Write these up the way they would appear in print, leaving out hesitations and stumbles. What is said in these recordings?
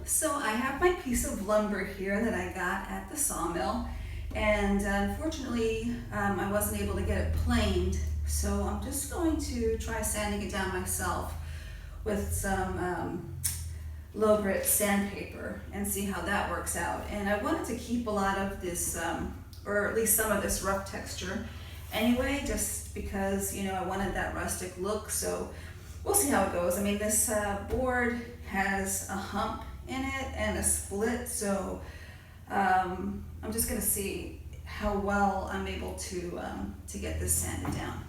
So I have my piece of lumber here that I got at the sawmill, and unfortunately I wasn't able to get it planed, so I'm just going to try sanding it down myself with some low grit sandpaper and see how that works out. And I wanted to keep a lot of this, or at least some of this rough texture anyway, just because, you know, I wanted that rustic look, so we'll see how it goes. I mean, this board has a hump in it and a split, so I'm just gonna see how well I'm able to get this sanded down.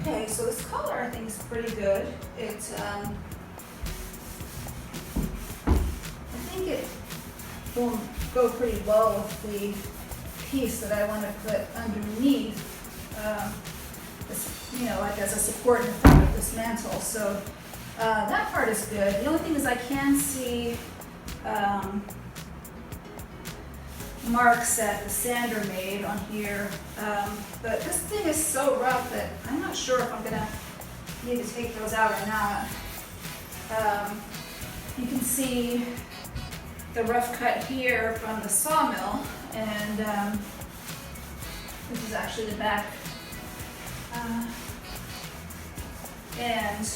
Okay, so this color I think is pretty good. I think it will go pretty well with the piece that I want to put underneath, this, you know, like as a support in front of this mantle. So that part is good. The only thing is I can see marks that the sander made on here, but this thing is so rough that I'm not sure if I'm gonna need to take those out or not. You can see the rough cut here from the sawmill, and this is actually the back, and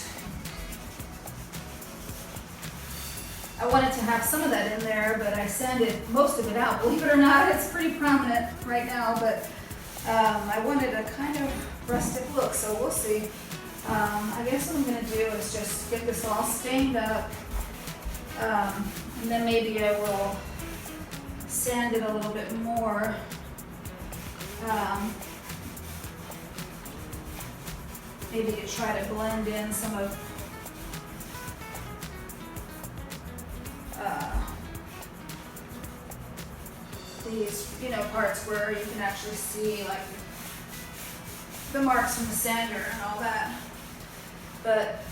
I wanted to have some of that in there, but I sanded most of it out. Believe it or not, it's pretty prominent right now, but I wanted a kind of rustic look, so we'll see. I guess what I'm gonna do is just get this all stained up, and then maybe I will sand it a little bit more. Maybe to try to blend in some of these, you know, parts where you can actually see like the marks from the sander and all that. But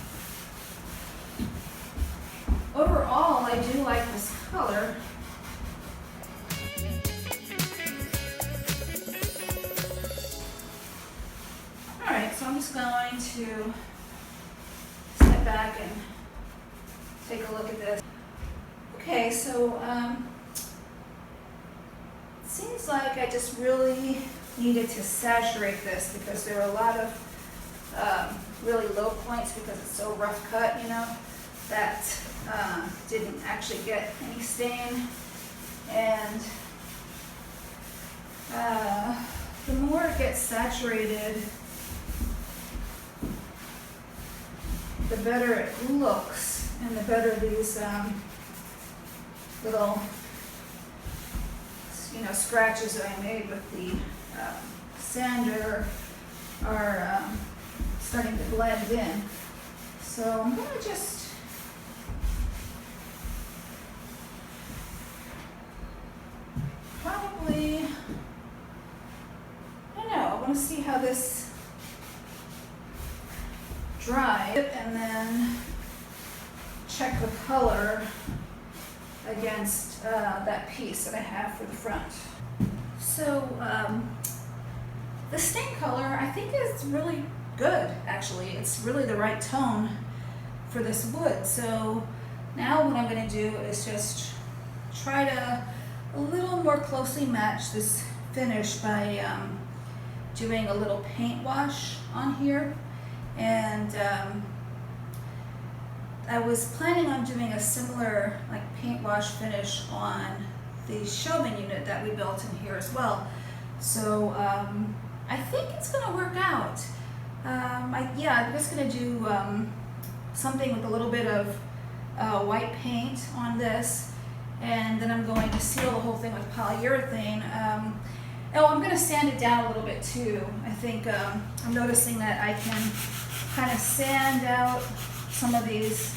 overall, I do like this color. All right, so I'm just going to step back and take a look at this. Okay, so seems like I just really needed to saturate this because there are a lot of really low points because it's so rough cut, you know, that didn't actually get any stain. And the more it gets saturated, the better it looks and the better these little, you know, scratches that I made with the sander are starting to blend in. So I'm going to just probably, I don't know, I want to see how this dries and then check the color against that piece that I have for the front. So the stain color I think is really good, actually. It's really the right tone for this wood. So now what I'm going to do is just try to a little more closely match this finish by doing a little paint wash on here. And I was planning on doing a similar like paint wash finish on the shelving unit that we built in here as well. So I think it's gonna work out. I'm just gonna do something with a little bit of white paint on this, and then I'm going to seal the whole thing with polyurethane. Oh, I'm gonna sand it down a little bit too. I think I'm noticing that I can kind of sand out some of these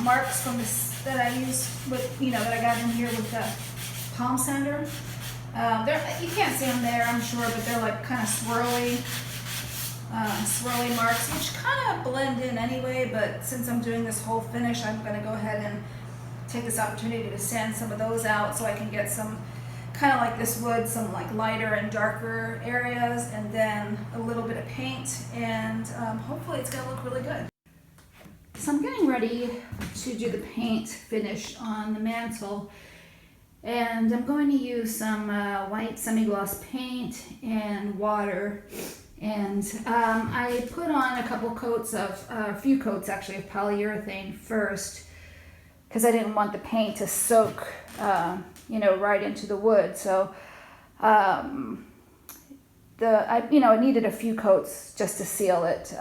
marks from this that I use with, that I got in here with the palm sander. You can't see them there, I'm sure, but they're like kind of swirly marks, which kind of blend in anyway, but since I'm doing this whole finish, I'm gonna go ahead and take this opportunity to sand some of those out so I can get some, kind of like this wood, some like lighter and darker areas, and then a little bit of paint, and hopefully it's gonna look really good. So I'm getting ready to do the paint finish on the mantle, and I'm going to use some white semi-gloss paint and water, and I put on a few coats actually of polyurethane first, because I didn't want the paint to soak right into the wood. So I needed a few coats just to seal it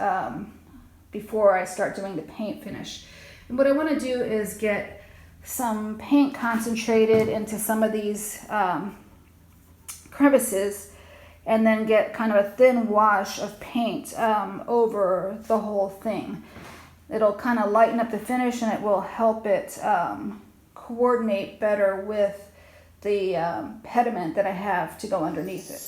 before I start doing the paint finish. And what I want to do is get some paint concentrated into some of these crevices, and then get kind of a thin wash of paint over the whole thing. It'll kind of lighten up the finish, and it will help it coordinate better with the pediment that I have to go underneath it.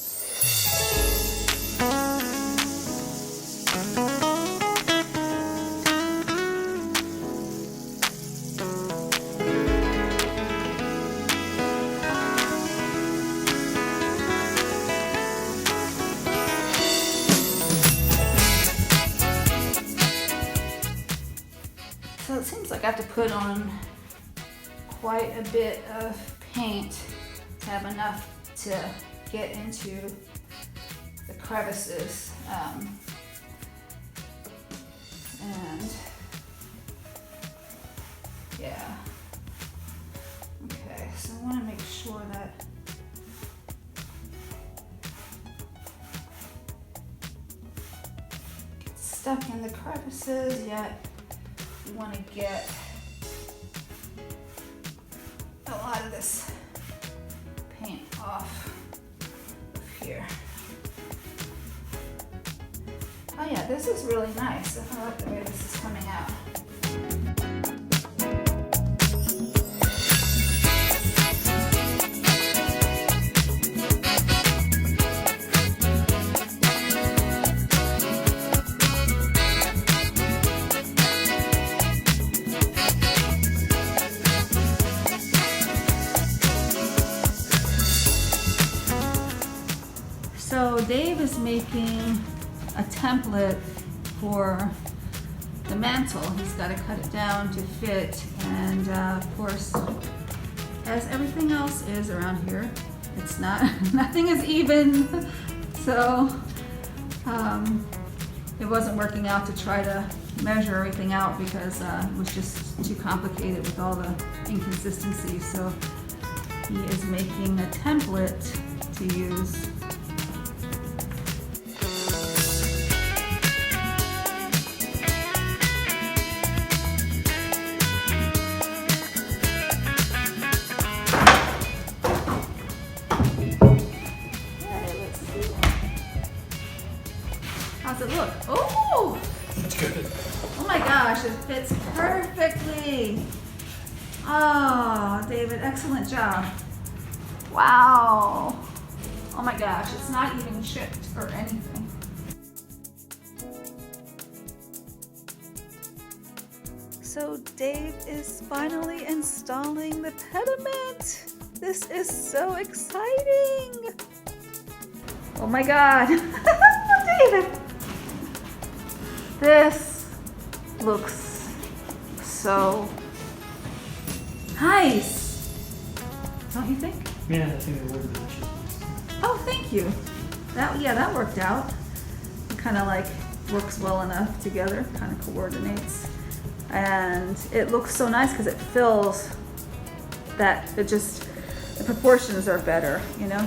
So it seems like I have to put on quite a bit of paint to have enough to get into the crevices. And yeah. Okay, so I want to make sure that it's stuck in the crevices, yet you want to get a lot of this paint off of here. Oh yeah, this is really nice. I like the way this is coming out. So Dave is making a template for the mantle. He's got to cut it down to fit, and of course, as everything else is around here, it's not, nothing is even. So it wasn't working out to try to measure everything out because it was just too complicated with all the inconsistencies. So he is making a template to use. How's it look? Oh! That's good. Oh my gosh, it fits perfectly. Oh, David, excellent job. Wow. Oh my gosh, it's not even chipped or anything. So Dave is finally installing the pediment. This is so exciting. Oh my God. David. This looks so nice. Don't you think? Yeah, I think it would be delicious. Oh, thank you. That worked out. It kind of like works well enough together, kind of coordinates. And it looks so nice because it fills that, the proportions are better, you know?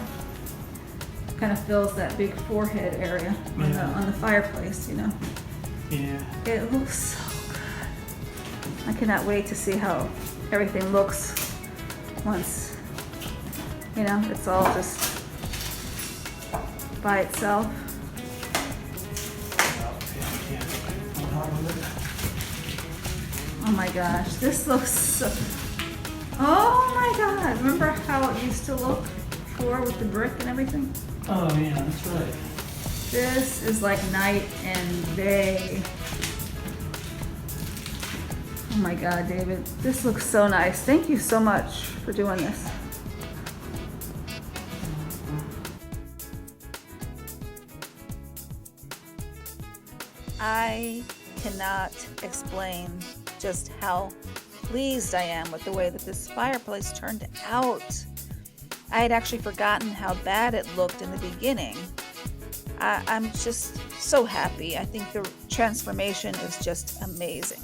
Kind of fills that big forehead area on the fireplace, you know? Yeah. It looks so good. I cannot wait to see how everything looks once, it's all just by itself. Oh my gosh, this looks so... Oh my god, remember how it used to look before with the brick and everything? Oh yeah, that's right. This is like night and day. Oh my god, David, this looks so nice. Thank you so much for doing this. I cannot explain just how pleased I am with the way that this fireplace turned out. I had actually forgotten how bad it looked in the beginning. I'm just so happy. I think the transformation is just amazing.